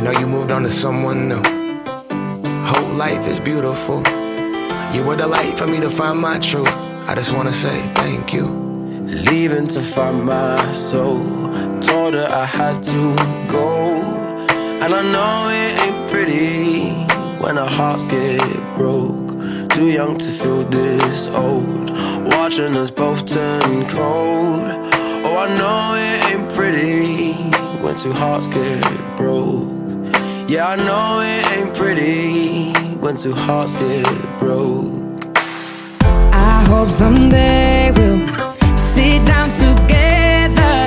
know you moved on to someone new. Whole life is beautiful. You were the light for me to find my truth. I just wanna say thank you. Leaving to find my soul. Told her I had to go. And I know it ain't pretty when our hearts get broke. Too young to feel this old, watching us both turn cold. Oh, I know it ain't pretty when two hearts get broke. Yeah, I know it ain't pretty when two hearts get broke. I hope someday we'll sit down together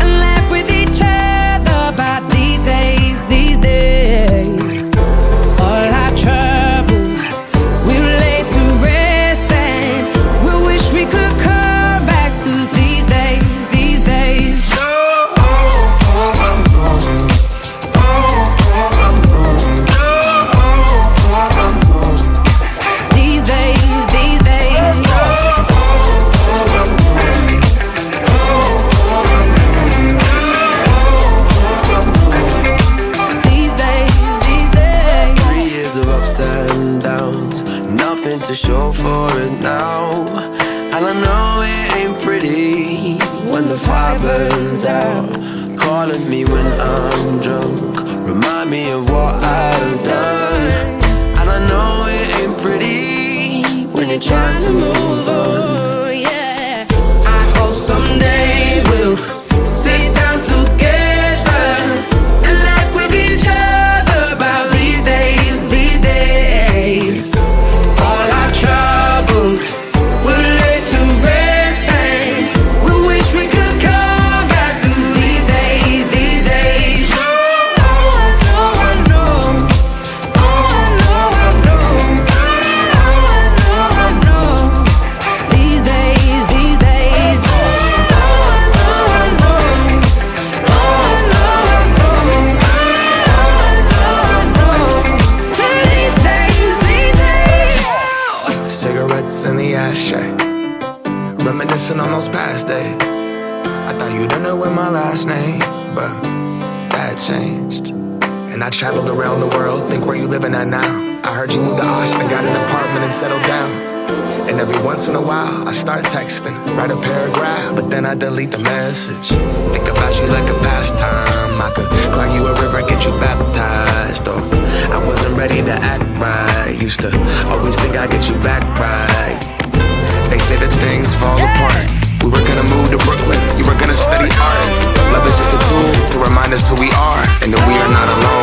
and laugh with each other about these days, these days. All our troubles we'll lay to rest, and we'll wish we could come back to these days, these days. These days, these days. These days, these days. 3 years of ups and downs, nothing to show for it now. And I know it ain't pretty when the fire burns out. Calling me when I'm drunk, remind me of what I've done. And I know it ain't pretty when you're trying to move on. Yeah. I hope someday we'll sit down together and laugh with each other about these days, these days. All our troubles we'll lay to rest, and we wish we could come back to these days, these days. Oh, I know, I know. Oh, I know, I know. Oh, I know, I know. These days, these days. Oh, I know, I know. Oh, I know, I know. Oh, I know, I know. These days, these days. Cigarettes in the ashtray, reminiscing on those past days. I thought you didn't know my last name, but that changed. And I traveled around the world, think where you living at now. I heard you moved to Austin, got an apartment and settled down. And every once in a while, I start texting, write a paragraph, but then I delete the message. Think about you like a pastime. I could cry you a river, get you baptized. Or I wasn't ready to act right. Used to always think I'd get you back right. They say that things fall apart. We were gonna move to Brooklyn, you were gonna study art. Love is just a tool to remind us who we are, and that we are not alone.